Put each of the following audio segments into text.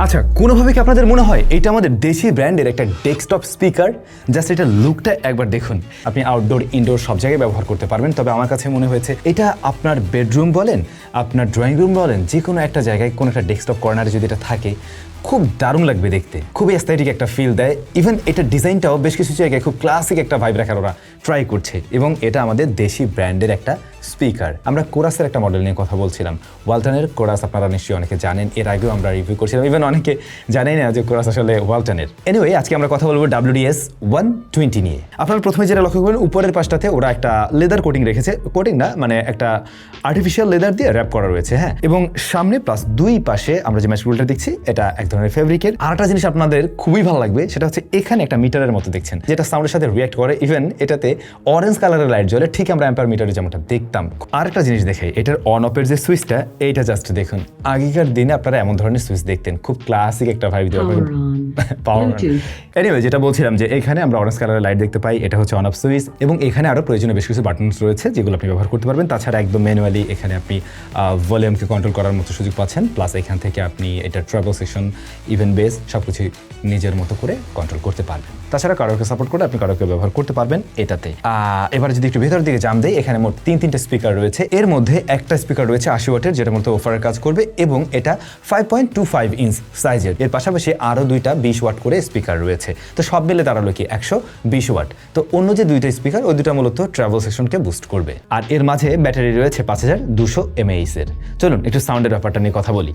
আচ্ছা, কোনোভাবে কি আপনাদের মনে হয় এটা আমাদের দেশি ব্র্যান্ডের একটা ডেস্কটপ স্পিকার? জাস্ট এটা লুকটা একবার দেখুন। আপনি আউটডোর ইনডোর সব জায়গায় ব্যবহার করতে পারবেন। তবে আমার কাছে মনে হয়েছে এটা আপনার বেডরুম বলেন, আপনার ড্রয়িং রুম বলেন, যে কোনো একটা জায়গায় কোনো একটা ডেস্কটপ কর্নারে যদি এটা থাকে খুব দারুণ লাগবে দেখতে, খুবই অ্যাস্থেটিক একটা ফিল দেয়। ইভেন এটা ডিজাইনটাও বেশ কিছু জায়গায় খুব ক্লাসিক একটা ভাইব রাখার ওরা ট্রাই করছে, এবং এটা আমাদের দেশি ব্র্যান্ডের একটা স্পিকার। আমরা কোরাসের একটা মডেল নিয়ে কথা বলছিলাম, ওয়ালটনের কোরাস। আপনারা নিশ্চয়ই অনেকে জানেন, এর আগেও আমরা রিভিউ করছিলাম। ইভেন অনেকে জানেই না যে কোরাস আসলে ওয়ালটনের। এনিওয়ে, আজকে আমরা কথা বলবো WDS 120 নিয়ে। আপনারা প্রথমে যেটা লক্ষ্য করবেন, উপরের পাশটাতে ওরা একটা লেদার কোটিং রেখেছে, কোটিং না মানে একটা আর্টিফিশিয়াল লেদার দিয়ে র্যাপ করা রয়েছে, হ্যাঁ। এবং সামনে প্লাস দুই পাশে আমরা যে ম্যাটেরিয়ালটা দেখছি এটা এক ধরনের ফেব্রিকের। আর একটা জিনিস আপনাদের খুবই ভালো লাগবে, সেটা হচ্ছে এখানে একটা মিটারের মতো দেখছেন, যেটা সাউন্ডের সাথে রিঅ্যাক্ট করে। ইভেন এটাতে অরেঞ্জ কালারের লাইট জ্বলে, ঠিক আমরা অ্যাম্পার মিটারে যেমনটা দেখতাম। আর একটা জিনিস দেখাই, এটার অন অফের যে সুইচটা, এইটা জাস্ট দেখুন। আগেকার দিনে আপনারা এমন ধরনের সুইচ দেখতেন, খুব ক্লাসিক একটা ভাইব দেওয়া। Power on. এনিওয়ে, যেটা বলছিলাম যে এখানে আমরা অরেঞ্জ কালারের লাইট দেখতে পাই, এটা হচ্ছে অন অফ সুইচ। এবং এখানে আরো প্রয়োজনীয় বেশ কিছু বাটনস রয়েছে যেগুলো আপনি ব্যবহার করতে পারবেন। তাছাড়া একদম ম্যানুয়ালি এখানে আপনি ভলিউমকে কন্ট্রোল করার মতো সুযোগ পাচ্ছেন। প্লাস এখান থেকে আপনি এটা ট্রাভেল সেকশন, ইভেন বেস সবকিছু নিজের মতো করে কন্ট্রোল করতে পারবেন। তাছাড়া কারোকে সাপোর্ট করে আপনি কারোকে ব্যবহার করতে পারবেন এটাতে। এবার যদি একটু ভেতরের দিকে জাম দেই, এখানে মোট তিনটে স্পিকার রয়েছে। এর মধ্যে একটা স্পিকার রয়েছে 80 ওয়াটের, যেটা মতো ওফারের কাজ করবে, এবং এটা 5.25 ইঞ্চ সাইজের। এর পাশাপাশি আরও দুইটা 20 ওয়াট করে স্পিকার রয়েছে। তো সব মিলে দাঁড়ালো কি 120 ওয়াট। তো অন্য যে দুইটা স্পিকার, ওই দুটা মূলত ট্রাভেল সেকশনকে বুস্ট করবে। আর এর মাঝে ব্যাটারি রয়েছে 5200 mAh এর। চলুন একটু সাউন্ডের ব্যাপারটা নিয়ে কথা বলি।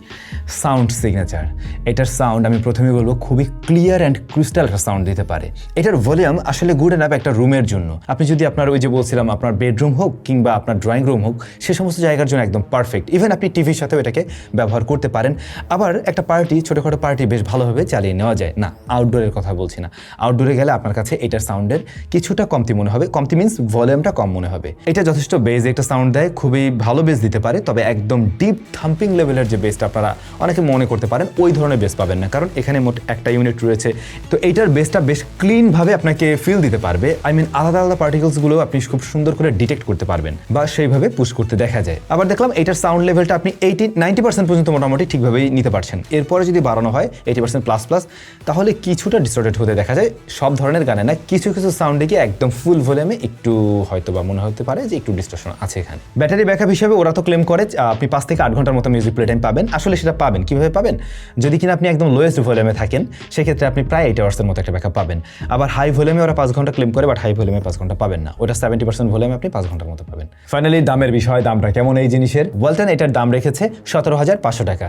সাউন্ড সিগনেচার, এটার সাউন্ড আমি প্রথমে বলবো খুবই ক্লিয়ার অ্যান্ড ক্রিস্টাল একটা সাউন্ড দিতে পারে। এটার ভলিউম আসলে গুড এনাফ একটা রুমের জন্য। আপনি যদি আপনার ওই যে বলছিলাম আপনার বেডরুম হোক কিংবা আপনার ড্রয়িং রুম হোক, সে সমস্ত জায়গার জন্য একদম পারফেক্ট। ইভেন আপনি টিভির সাথেও এটাকে ব্যবহার করতে পারেন। আবার একটা পার্টি, ছোটোখাটো পার্টি বেশ ভালোভাবে চালিয়ে নেওয়া যায়। না, আউটডোরের কথা বলছি না। আউটডোরে গেলে আপনার কাছে এটার সাউন্ডের কিছুটা কমতি মনে হবে। কমতি মিনস ভলিউমটা কম মনে হবে। এটা যথেষ্ট বেজ একটা সাউন্ড দেয়, খুবই ভালো বেস দিতে পারে। তবে একদম ডিপ থাম্পিং লেভেলের যে বেসটা আপনারা অনেকে মনে করতে পারেন, ওই ধরনের বেস পাবেন না, কারণ এখানে মোট একটা ইউনিট রয়েছে। তো এইটার বেসটা বেশ ক্লিনভাবে আপনাকে ফিল দিতে পারবে। আই মিন আলাদা আলাদা পার্টিকেলসগুলো আপনি খুব সুন্দর করে ডিটেক্ট করতে পারবেন, বা সেইভাবে পুশ করতে দেখা যায়। আবার দেখলাম এটার সাউন্ড লেভেলটা আপনি 90% পর্যন্ত মোটামুটি ঠিকভাবেই নিতে পারছেন। এরপরে যদি বাড়ানো হয় 80% প্লাস প্লাস, তাহলে কিছুটা ডিস্টর্টেড হতে দেখা যায়। সব ধরনের গানে না, কিছু কিছু সাউন্ডে গিয়ে একদম ফুল ভলিউমে একটু হয়তো বা মনে হতে পারে যে একটু ডিস্টর্শন আছে এখানে। ব্যাটারি ব্যাকআপ হিসেবে ওরা তো ক্লেম করে আপনি 5 থেকে 8 ঘন্টার মতো মিউজিক প্লে টাইম পাবেন। আসলে সেটা পাবেন কিভাবে পাবেন? যদি কিনা আপনি একদম লোয়েস্ট ভলিউমে থাকেন, সেক্ষেত্রে আপনি প্রায় 8 আওয়ার্সের মতো একটা ব্যাকআপ পাবেন। আবার হাই ভলিউমে ওরা 5 ঘন্টা ক্লেম করে, বাট হাই ভলিউমে 5 ঘন্টা পাবেন না। ওটা 70% ভলিউমে আপনি 5 ঘন্টার মতো পাবেন। ফাইনালি দামের বিষয়, দামটা কেমন এই জিনিসের? ওয়ালটন এটার দাম রেখেছে 17,500 টাকা।